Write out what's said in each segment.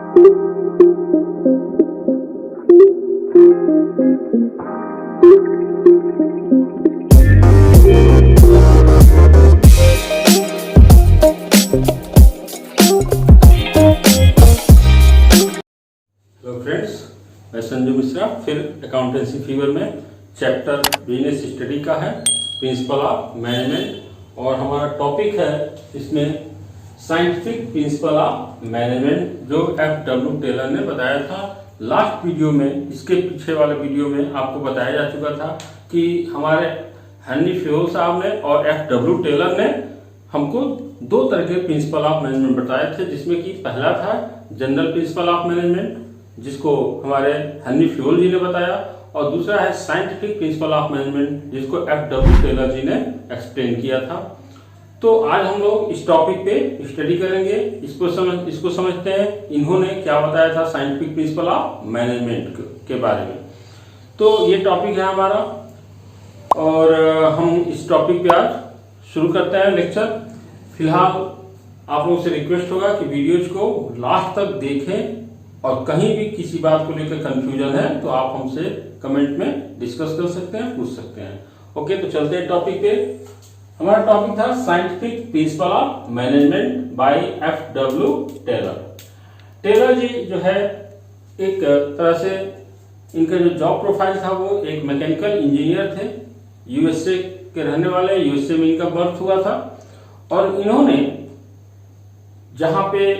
Friends, मैं संजू मिश्रा फिर accountancy fever में चैप्टर बिजनेस स्टडी का है प्रिंसिपल ऑफ मैनेजमेंट और हमारा टॉपिक है इसमें साइंटिफिक प्रिंसिपल ऑफ मैनेजमेंट जो FW टेलर ने बताया था लास्ट वीडियो में। इसके पीछे वाले वीडियो में आपको बताया जा चुका था कि हमारे हेनरी फ्योल साहब ने और FW टेलर ने हमको दो तरह के प्रिंसिपल ऑफ मैनेजमेंट बताए थे, जिसमें कि पहला था जनरल प्रिंसिपल ऑफ मैनेजमेंट जिसको हमारे हेनरी फ्योल जी ने बताया और दूसरा है साइंटिफिक प्रिंसिपल ऑफ मैनेजमेंट जिसको FW टेलर जी ने एक्सप्लेन किया था। तो आज हम लोग इस टॉपिक पे स्टडी करेंगे, इसको समझते हैं इन्होंने क्या बताया था साइंटिफिक प्रिंसिपल ऑफ मैनेजमेंट के बारे में। तो ये टॉपिक है हमारा और हम इस टॉपिक पे आज शुरू करते हैं लेक्चर। फिलहाल आप लोगों से रिक्वेस्ट होगा कि वीडियोज को लास्ट तक देखें और कहीं भी किसी बात को लेकर कंफ्यूजन है तो आप हमसे कमेंट में डिस्कस कर सकते हैं, पूछ सकते हैं। ओके, तो चलते हैं टॉपिक पे। हमारा टॉपिक था scientific principle of management by FW Taylor. Taylor ji जो है एक तरह से इनका जो जॉब प्रोफाइल था वो एक मैकेनिकल इंजीनियर थे, USA के रहने वाले, USA में इनका बर्थ हुआ था और इन्होंने जहां पे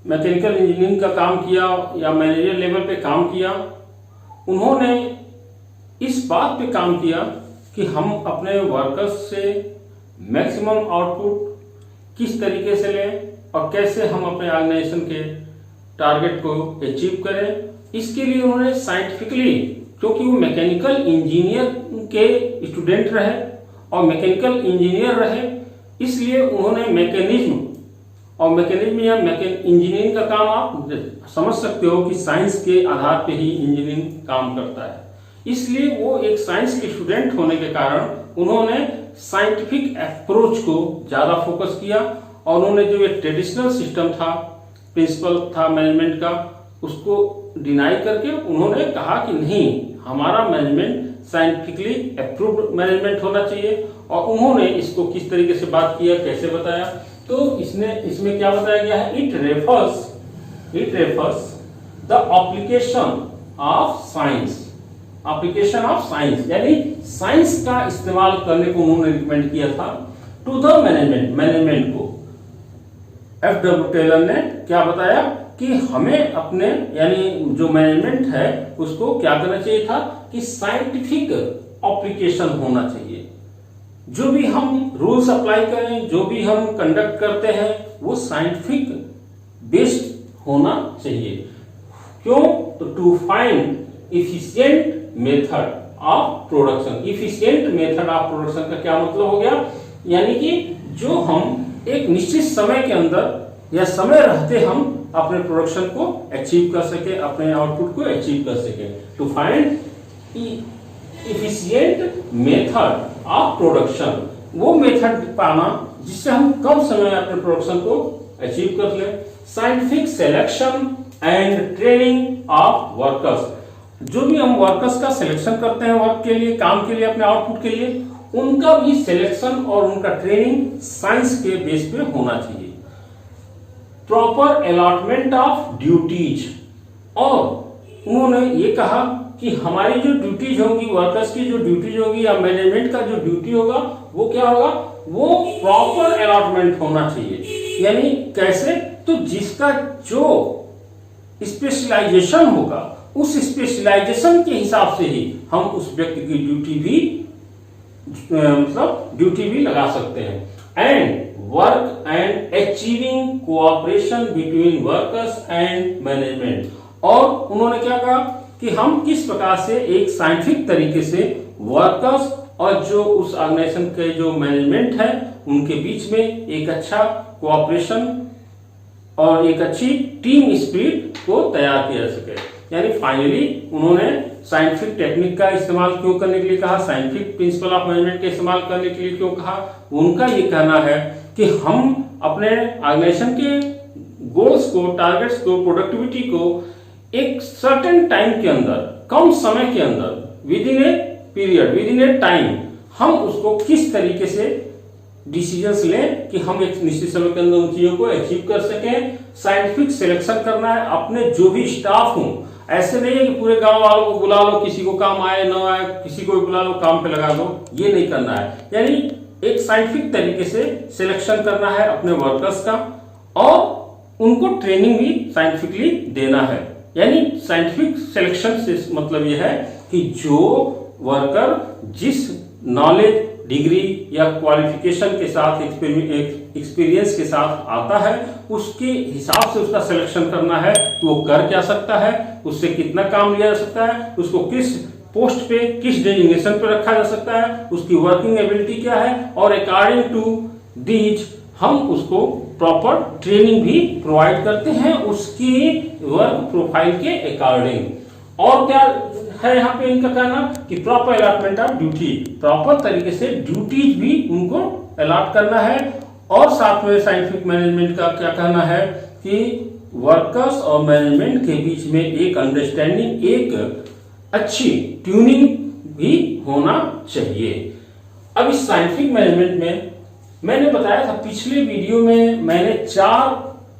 मैकेनिकल इंजीनियरिंग का काम किया या मैनेजर लेवल पे काम किया, उन्होंने इस बात पे काम किया कि हम अपने वर्कर्स से मैक्सिमम आउटपुट किस तरीके से लें और कैसे हम अपने ऑर्गेनाइजेशन के टारगेट को अचीव करें। इसके लिए उन्होंने साइंटिफिकली, क्योंकि वो मैकेनिकल इंजीनियर के स्टूडेंट रहे और मैकेनिकल इंजीनियर रहे, इसलिए उन्होंने मैकेनिज्म या इंजीनियरिंग का काम आप समझ सकते हो कि साइंस के आधार पे ही इंजीनियरिंग काम करता है। इसलिए वो एक साइंस के स्टूडेंट होने के कारण उन्होंने साइंटिफिक अप्रोच को ज्यादा फोकस किया और उन्होंने जो ये ट्रेडिशनल सिस्टम था, प्रिंसिपल था मैनेजमेंट का, उसको डिनाई करके उन्होंने कहा कि नहीं, हमारा मैनेजमेंट साइंटिफिकली अप्रूव्ड मैनेजमेंट होना चाहिए। और उन्होंने इसको किस तरीके से बात किया, कैसे बताया, तो इसमें क्या बताया गया है, it refers the application of science, यानी साइंस का इस्तेमाल करने को उन्होंने रिकमेंड किया था टू द मैनेजमेंट को। FW टेलर ने क्या बताया कि हमें अपने यानी जो मैनेजमेंट है उसको क्या करना चाहिए था कि साइंटिफिक एप्लीकेशन होना चाहिए। जो भी हम रूल्स अप्लाई करें, जो भी हम कंडक्ट करते हैं, वो साइंटिफिक बेस्ड होना चाहिए। क्यों? तो to find efficient method of production. Efficient method of production का क्या मतलब हो गया, यानी कि जो हम एक निश्चित समय के अंदर या समय रहते हम अपने प्रोडक्शन को अचीव कर सके, अपने आउटपुट को अचीव कर सके। To find efficient method of production, वो मेथड पाना जिससे हम कम समय में अपने प्रोडक्शन को अचीव कर ले। Scientific selection and training of workers, जो भी हम वर्कर्स का सिलेक्शन करते हैं वर्क के लिए, काम के लिए, अपने आउटपुट के लिए, उनका भी सिलेक्शन और उनका ट्रेनिंग साइंस के बेस पे होना चाहिए। प्रॉपर अलॉटमेंट ऑफ ड्यूटीज, और उन्होंने ये कहा कि हमारी जो ड्यूटीज होंगी, वर्कर्स की जो ड्यूटीज होगी या मैनेजमेंट का जो ड्यूटी होगा, वो क्या होगा, वो प्रॉपर अलॉटमेंट होना चाहिए। यानी कैसे, तो जिसका जो स्पेशलाइजेशन होगा उस स्पेशलाइजेशन के हिसाब से ही हम उस व्यक्ति की ड्यूटी भी लगा सकते हैं। And work and achieving cooperation between workers and management, और उन्होंने क्या कहा कि हम किस प्रकार से एक साइंटिफिक तरीके से वर्कर्स और जो उस ऑर्गेनाइजेशन के जो मैनेजमेंट है उनके बीच में एक अच्छा कोऑपरेशन और एक अच्छी टीम स्पिरिट को तैयार किया जा सके। यानी फाइनली उन्होंने साइंटिफिक टेक्निक का इस्तेमाल क्यों करने के लिए कहा, साइंटिफिक प्रिंसिपल ऑफ मैनेजमेंट का इस्तेमाल करने के लिए क्यों कहा, उनका ये कहना है कि हम अपने ऑर्गेनाइजेशन के गोल्स को, टारगेट्स को, प्रोडक्टिविटी को एक सर्टेन टाइम के अंदर, कम समय के अंदर, with in a period, with in A time, हम उसको किस तरीके से डिसीजंस लें कि हम एक निश्चित समय के अंदर उन चीजों को अचीव कर सकें। साइंटिफिक सिलेक्शन करना है। अपने जो भी स्टाफ हो, ऐसे नहीं है कि पूरे गांव वालों को बुला लो, किसी को काम आए ना आए, किसी को बुला लो, काम पे लगा दो, ये नहीं करना है। यानी एक साइंटिफिक तरीके से सिलेक्शन करना है अपने वर्कर्स का, और उनको ट्रेनिंग भी साइंटिफिकली देना है। यानी साइंटिफिक सिलेक्शन से मतलब यह है कि जो वर्कर जिस नॉलेज, डिग्री या क्वालिफिकेशन के साथ, एक्सपीरियंस के साथ आता है, उसके हिसाब से उसका सिलेक्शन करना है कि वो कर क्या सकता है, उससे कितना काम लिया जा सकता है, उसको किस पोस्ट पे, किस डेजिग्नेशन पे रखा जा सकता है, उसकी वर्किंग एबिलिटी क्या है, और अकॉर्डिंग टू दीज हम उसको प्रॉपर ट्रेनिंग भी प्रोवाइड करते हैं उसकी वर्क प्रोफाइल के अकॉर्डिंग। और क्या है यहाँ पे इनका कहना कि proper allotment of duty, proper तरीके से ड्यूटीज भी उनको अलॉट करना है। और साथ में साइंटिफिक मैनेजमेंट का क्या कहना है कि वर्कर्स और मैनेजमेंट के बीच में एक अंडरस्टैंडिंग, एक अच्छी ट्यूनिंग भी होना चाहिए। अब इस साइंटिफिक मैनेजमेंट में मैंने बताया था पिछले वीडियो में, मैंने 4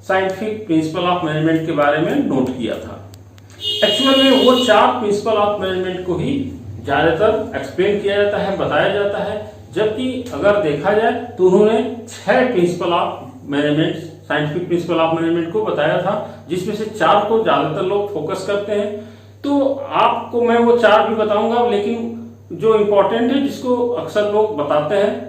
साइंटिफिक प्रिंसिपल ऑफ मैनेजमेंट के बारे में नोट किया था। एक्चुअल में वो 4 प्रिंसिपल ऑफ मैनेजमेंट को ही ज्यादातर एक्सप्लेन किया जाता है, बताया जाता है, जबकि अगर देखा जाए तो उन्होंने 6 principal of management, scientific principle of management को बताया था, जिसमें से 4 को ज्यादातर लोग फोकस करते हैं। तो आपको मैं वो 4 भी बताऊंगा, लेकिन जो इंपॉर्टेंट है, जिसको अक्सर लोग बताते हैं,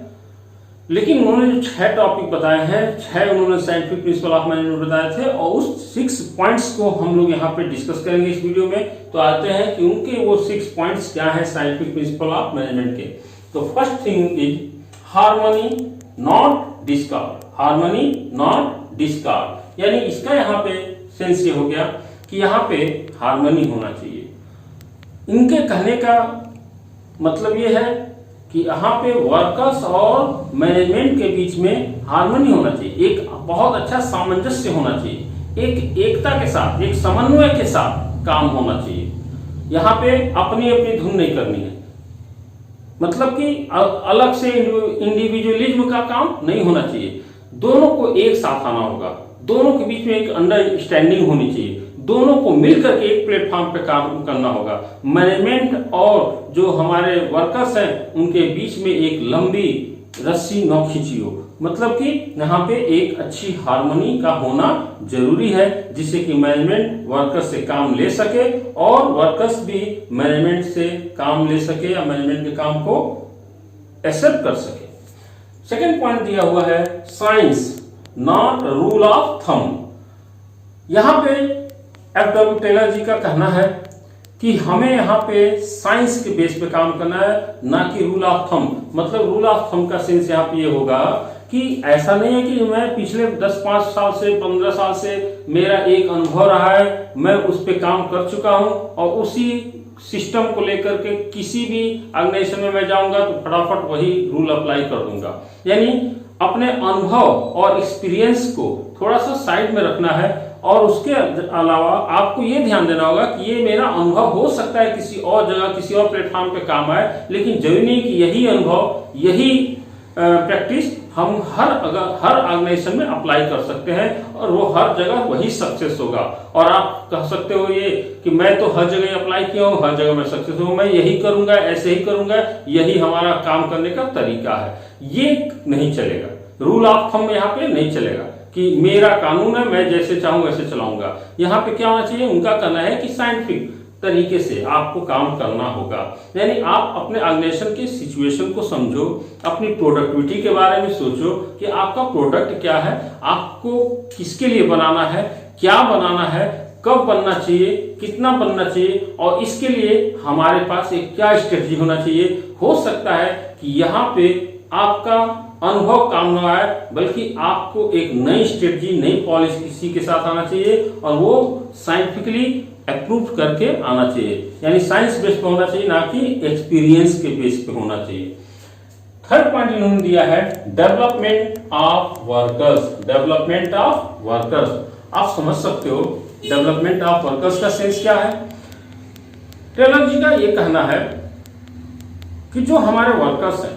लेकिन उन्होंने जो 6 टॉपिक बताए हैं, 6 उन्होंने साइंटिफिक प्रिंसिपल ऑफ मैनेजमेंट बताए थे, और उस 6 पॉइंट्स को हम लोग यहाँ पे डिस्कस करेंगे इस वीडियो में। तो आते हैं कि उनके वो 6 पॉइंट्स क्या है साइंटिफिक प्रिंसिपल ऑफ मैनेजमेंट के। तो first thing is harmony not discard, harmony not discard. यानी इसका यहाँ पे सेंस ये हो गया कि यहाँ पे हार्मनी होना चाहिए। इनके कहने का मतलब ये है कि यहाँ पे वर्कर्स और मैनेजमेंट के बीच में हार्मनी होना चाहिए, एक बहुत अच्छा सामंजस्य होना चाहिए, एक एकता के साथ, एक समन्वय के साथ काम होना चाहिए। यहाँ पे अपनी अपनी धुन नहीं करनी है, मतलब कि अलग से इंडिविजुअलिज्म का काम नहीं होना चाहिए। दोनों को एक साथ आना होगा, दोनों के बीच में एक अंडरस्टैंडिंग होनी चाहिए, दोनों को मिलकर के एक प्लेटफॉर्म पे काम करना होगा। मैनेजमेंट और जो हमारे वर्कर्स हैं उनके बीच में एक लंबी रस्सी न खींची हो, मतलब कि यहाँ पे एक अच्छी हार्मनी का होना जरूरी है, जिससे कि मैनेजमेंट वर्कर्स से काम ले सके और वर्कर्स भी मैनेजमेंट से काम ले सके या मैनेजमेंट के काम को एक्सेप्ट कर सके। सेकेंड पॉइंट दिया हुआ है science not rule of thumb. यहाँ पे F.W. टेलर जी का कहना है कि हमें यहाँ पे साइंस के बेस पे काम करना है, ना कि रूल ऑफ थंब। मतलब रूल ऑफ थंब का सेंस यहाँ पे ये होगा कि ऐसा नहीं है कि मैं पिछले 10-5 साल से 15 साल से मेरा एक अनुभव रहा है, मैं उस पे काम कर चुका हूं और उसी सिस्टम को लेकर के किसी भी ऑर्गेनाइजेशन में मैं जाऊंगा तो फटाफट वही रूल अप्लाई कर दूंगा। यानी अपने अनुभव और एक्सपीरियंस को थोड़ा सा साइड में रखना है, और उसके अलावा आपको ये ध्यान देना होगा कि ये मेरा अनुभव हो सकता है किसी और जगह, किसी और प्लेटफॉर्म पे काम आए, लेकिन जरूरी नहीं कि यही अनुभव, यही प्रैक्टिस हम हर ऑर्गेनाइजेशन में अप्लाई कर सकते हैं और वो हर जगह वही सक्सेस होगा। और आप कह सकते हो ये कि मैं तो हर जगह अप्लाई किया हूँ, हर जगह मैं सक्सेस हूँ, मैं यही करूंगा, ऐसे ही करूंगा, यही हमारा काम करने का तरीका है, ये नहीं चलेगा। रूल ऑफ थंब यहाँ पे नहीं चलेगा कि मेरा कानून है, मैं जैसे चाहूं वैसे चलाऊंगा। यहाँ पे क्या होना चाहिए, उनका कहना है कि साइंटिफिक तरीके से आपको काम करना होगा। यानी आप अपने ऑर्गेनाइजेशन के सिचुएशन को समझो, अपनी प्रोडक्टिविटी के बारे में सोचो कि आपका प्रोडक्ट क्या है, आपको किसके लिए बनाना है, क्या बनाना है, कब बनना चाहिए, कितना बनना चाहिए, और इसके लिए हमारे पास एक क्या स्ट्रेटजी होना चाहिए। हो सकता है कि यहाँ पे आपका अनुभव काम न आए, बल्कि आपको एक नई स्ट्रेटजी, नई पॉलिसी किसी के साथ आना चाहिए और वो साइंटिफिकली अप्रूव करके आना चाहिए। यानी साइंस बेस पे होना चाहिए, ना कि एक्सपीरियंस के बेस पे होना चाहिए। थर्ड पॉइंट इन्होंने दिया है development of workers, development of workers. आप समझ सकते हो डेवलपमेंट ऑफ वर्कर्स का सेंस क्या है। टेलर जी का ये कहना है कि जो हमारे वर्कर्स हैं,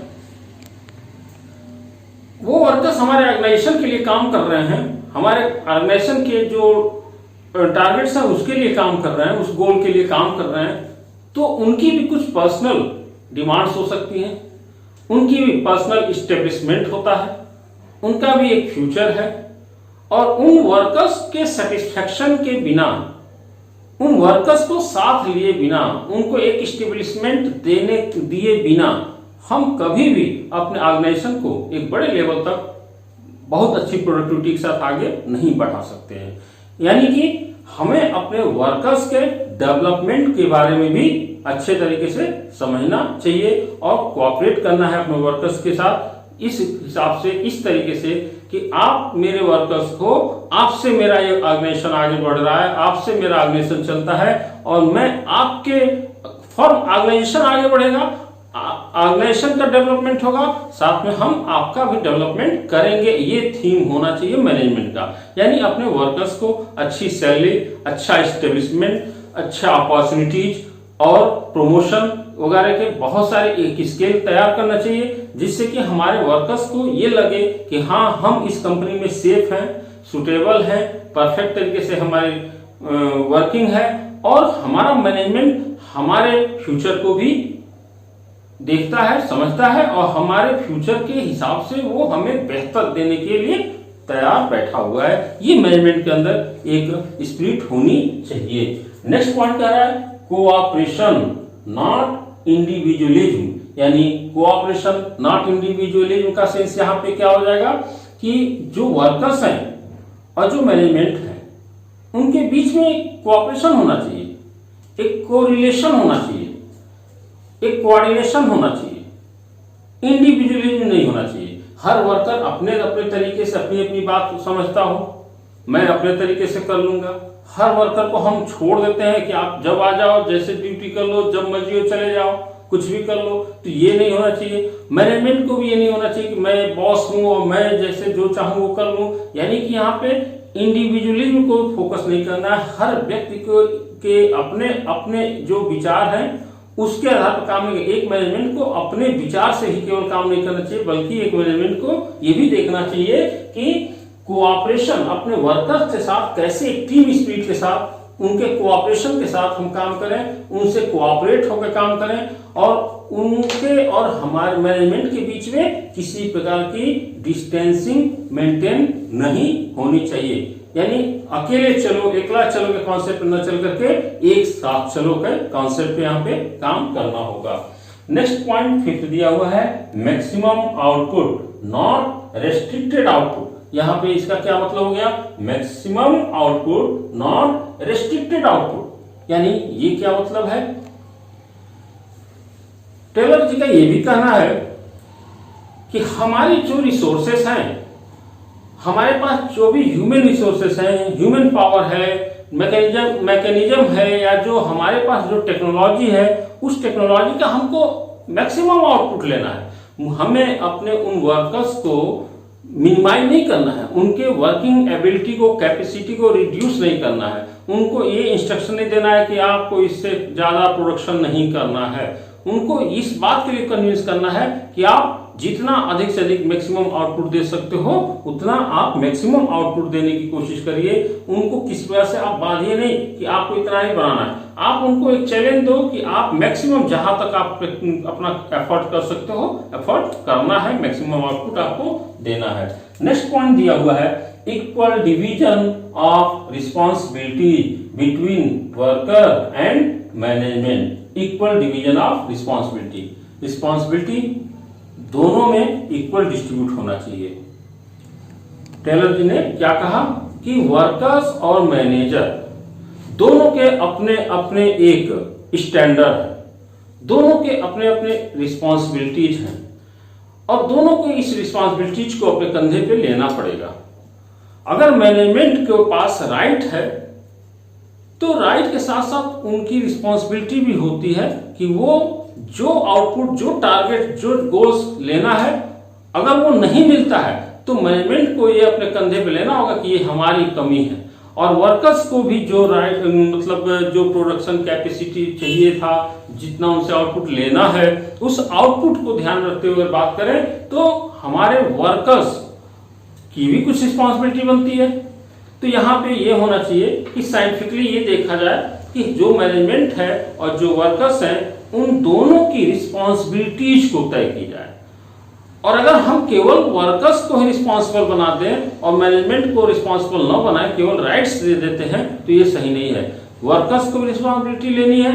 वो वर्कर्स हमारे ऑर्गेनाइजेशन के लिए काम कर रहे हैं, हमारे ऑर्गेनाइजेशन के जो टारगेट्स हैं उसके लिए काम कर रहे हैं, उस गोल के लिए काम कर रहे हैं, तो उनकी भी कुछ पर्सनल डिमांड्स हो सकती हैं, उनकी भी पर्सनल इस्टेब्लिशमेंट होता है, उनका भी एक फ्यूचर है, और उन वर्कर्स के सेटिस्फैक्शन के बिना, उन वर्कर्स को साथ लिए बिना, उनको एक इस्टेब्लिशमेंट दिए बिना हम कभी भी अपने ऑर्गेनाइजेशन को एक बड़े लेवल तक बहुत अच्छी प्रोडक्टिविटी के साथ आगे नहीं बढ़ा सकते हैं। यानी कि हमें अपने वर्कर्स के डेवलपमेंट के बारे में भी अच्छे तरीके से समझना चाहिए और कोऑपरेट करना है अपने वर्कर्स के साथ, इस हिसाब से, इस तरीके से कि आप मेरे वर्कर्स को, आपसे मेरा ये ऑर्गेनाइजेशन आगे बढ़ रहा है, आपसे मेरा ऑर्गेनाइजेशन चलता है, और मैं आपके फर्म ऑर्गेनाइजेशन आगे बढ़ेगा, ऑर्गेनाइजेशन का डेवलपमेंट होगा, साथ में हम आपका भी डेवलपमेंट करेंगे। ये थीम होना चाहिए मैनेजमेंट का। यानी अपने वर्कर्स को अच्छी सैलरी, अच्छा एस्टेब्लिशमेंट, अच्छा अपॉर्चुनिटीज और प्रमोशन वगैरह के बहुत सारे एक स्केल तैयार करना चाहिए, जिससे कि हमारे वर्कर्स को ये लगे कि हाँ, हम इस कंपनी में सेफ हैं, सुटेबल हैं, परफेक्ट तरीके से हमारी वर्किंग है, और हमारा मैनेजमेंट हमारे फ्यूचर को भी देखता है, समझता है, और हमारे फ्यूचर के हिसाब से वो हमें बेहतर देने के लिए तैयार बैठा हुआ है। ये मैनेजमेंट के अंदर एक स्पिरिट होनी चाहिए। नेक्स्ट पॉइंट कह रहा है कोऑपरेशन नॉट इंडिविजुअलिज्म। यानी कोऑपरेशन नॉट इंडिविजुअलिज्म का सेंस यहाँ पे क्या हो जाएगा कि जो वर्कर्स हैं और जो मैनेजमेंट है उनके बीच में एक कोऑपरेशन होना चाहिए, एक कोरिलेशन होना चाहिए, एक कोऑर्डिनेशन होना चाहिए, इंडिविजुअलिज्म नहीं होना चाहिए। हर वर्कर अपने अपने तरीके से अपनी अपनी बात समझता हो, मैं अपने तरीके से कर लूंगा। हर वर्कर को हम छोड़ देते हैं कि आप जब आ जाओ, जैसे ड्यूटी कर लो, जब मर्जी हो चले जाओ, कुछ भी कर लो। तो ये नहीं होना चाहिए। मैनेजमेंट को भी ये नहीं होना चाहिए कि मैं बॉस हूं और मैं जैसे जो चाहूं वो कर लूं। यानी कि यहाँ पे इंडिविजुअलिज्म को फोकस नहीं करना है। हर व्यक्ति को के अपने अपने जो विचार हैं उसके आधार पर काम नहीं। एक मैनेजमेंट को अपने विचार से ही केवल काम नहीं करना चाहिए, बल्कि एक मैनेजमेंट को ये भी देखना चाहिए कि कोऑपरेशन अपने वर्कर्स के साथ कैसे, एक टीम स्पिरिट के साथ, उनके कोऑपरेशन के साथ हम काम करें, उनसे कोऑपरेट होकर काम करें, और उनके और हमारे मैनेजमेंट के बीच में किसी प्रकार की डिस्टेंसिंग मेंटेन नहीं होनी चाहिए। यानी अकेले चलो, एकला चलो के कॉन्सेप्ट न चल करके एक साथ चलो के कॉन्सेप्ट पे यहाँ पे काम करना होगा। नेक्स्ट पॉइंट 5 दिया हुआ है maximum output not restricted output. यहाँ पे इसका क्या मतलब हो गया, maximum output not restricted output. यानी ये क्या मतलब है, टेलर जी का ये भी कहना है कि हमारी जो रिसोर्सेस हैं, हमारे पास जो भी ह्यूमन रिसोर्सेस हैं, ह्यूमन पावर है, मैकेनिज्म है, या जो हमारे पास जो टेक्नोलॉजी है, उस टेक्नोलॉजी का हमको मैक्सिमम आउटपुट लेना है। हमें अपने उन वर्कर्स को मिनिमाइज नहीं करना है, उनके वर्किंग एबिलिटी को, कैपेसिटी को रिड्यूस नहीं करना है, उनको ये इंस्ट्रक्शन नहीं देना है कि आपको इससे ज्यादा प्रोडक्शन नहीं करना है। उनको इस बात के लिए कन्विंस करना है कि आप जितना अधिक से अधिक मैक्सिमम आउटपुट दे सकते हो उतना आप मैक्सिमम आउटपुट देने की कोशिश करिए। उनको किस वजह से आप बांधिए नहीं कि आपको इतना ही बनाना है। आप उनको एक चैलेंज दो कि आप मैक्सिमम जहां तक आप अपना एफर्ट कर सकते हो, एफर्ट करना है, मैक्सिमम आउटपुट आपको देना है। नेक्स्ट पॉइंट दिया हुआ है equal division of responsibility between worker and management. Equal division of responsibility, responsibility दोनों में इक्वल डिस्ट्रीब्यूट होना चाहिए। टेलर जी ने क्या कहा कि वर्कर्स और मैनेजर दोनों के अपने अपने एक स्टैंडर्ड है, दोनों के अपने अपने रिस्पॉन्सिबिलिटीज हैं, और दोनों को इस रिस्पॉन्सिबिलिटीज को अपने कंधे पे लेना पड़ेगा। अगर मैनेजमेंट के पास राइट है तो राइट के साथ साथ उनकी रिस्पॉन्सिबिलिटी भी होती है कि वो जो आउटपुट, जो टारगेट, जो गोल्स लेना है, अगर वो नहीं मिलता है तो मैनेजमेंट को ये अपने कंधे पे लेना होगा कि ये हमारी कमी है। और वर्कर्स को भी जो मतलब जो प्रोडक्शन कैपेसिटी चाहिए था, जितना उनसे आउटपुट लेना है, उस आउटपुट को ध्यान रखते हुए बात करें तो हमारे वर्कर्स की भी कुछ रिस्पॉन्सिबिलिटी बनती है। तो यहाँ पे ये होना चाहिए कि साइंटिफिकली ये देखा जाए कि जो मैनेजमेंट है और जो वर्कर्स हैं उन दोनों की रिस्पॉन्सिबिलिटीज को तय की जाए। और अगर हम केवल वर्कर्स को ही रिस्पॉन्सिबल बना दें और मैनेजमेंट को रिस्पॉन्सिबल न बनाए, केवल राइट्स दे देते हैं, तो ये सही नहीं है। वर्कर्स को भी रिस्पॉन्सिबिलिटी लेनी है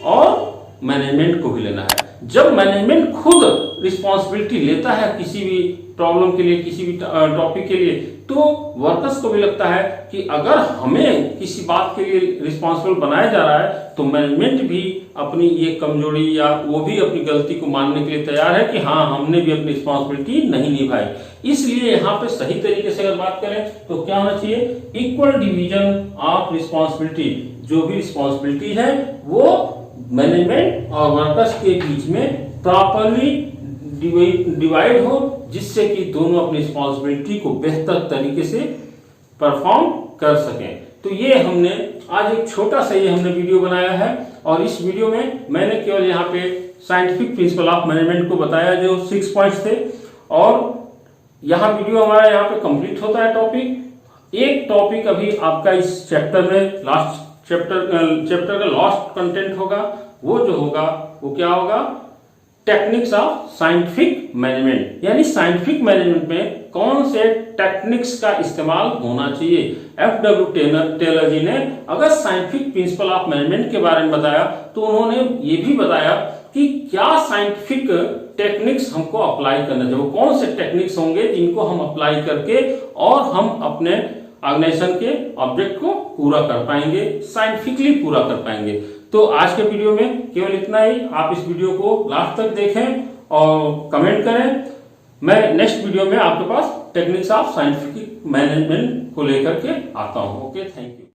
और मैनेजमेंट को भी लेना है। जब मैनेजमेंट खुद रिस्पॉन्सिबिलिटी लेता है किसी भी प्रॉब्लम के लिए, किसी भी टॉपिक के लिए, तो वर्कर्स को भी लगता है कि अगर हमें किसी बात के लिए रिस्पॉन्सिबल बनाया जा रहा है तो मैनेजमेंट भी अपनी ये कमजोरी या वो भी अपनी गलती को मानने के लिए तैयार है कि हाँ, हमने भी अपनी रिस्पॉन्सिबिलिटी नहीं निभाई। इसलिए यहाँ पे सही तरीके से अगर बात करें तो क्या होना चाहिए, इक्वल डिवीजन ऑफ रिस्पॉन्सिबिलिटी। जो भी रिस्पॉन्सिबिलिटी है वो मैनेजमेंट और वर्कर्स के बीच में प्रॉपरली डिवाइड हो, जिससे कि दोनों अपनी रिस्पॉन्सिबिलिटी को बेहतर तरीके से परफॉर्म कर सकें। तो ये हमने आज एक छोटा सा ये हमने वीडियो बनाया है और इस वीडियो में मैंने केवल यहाँ पे साइंटिफिक प्रिंसिपल ऑफ मैनेजमेंट को बताया जो 6 पॉइंट्स थे। और यहाँ वीडियो हमारा यहाँ पे कंप्लीट होता है टॉपिक। एक टॉपिक अभी आपका इस चैप्टर में लास्ट चैप्टर का लास्ट कंटेंट होगा, वो जो होगा वो क्या होगा, टेक्निक्स ऑफ साइंटिफिक मैनेजमेंट। यानी साइंटिफिक मैनेजमेंट में कौन से टेक्निक्स का इस्तेमाल होना चाहिए। FW टेलर जी ने अगर साइंटिफिक प्रिंसिपल ऑफ मैनेजमेंट के बारे में बताया तो उन्होंने ये भी बताया कि क्या साइंटिफिक टेक्निक्स हमको अप्लाई करना चाहिए, वो कौन से टेक्निक्स होंगे जिनको हम अप्लाई करके और हम अपने ऑर्गेनाइजेशन के ऑब्जेक्ट को पूरा कर पाएंगे, साइंटिफिकली पूरा कर पाएंगे। तो आज के वीडियो में केवल इतना ही। आप इस वीडियो को लास्ट तक देखें और कमेंट करें। मैं नेक्स्ट वीडियो में आपके पास टेक्निक्स ऑफ साइंटिफिक मैनेजमेंट को लेकर के आता हूं। Okay, thank you.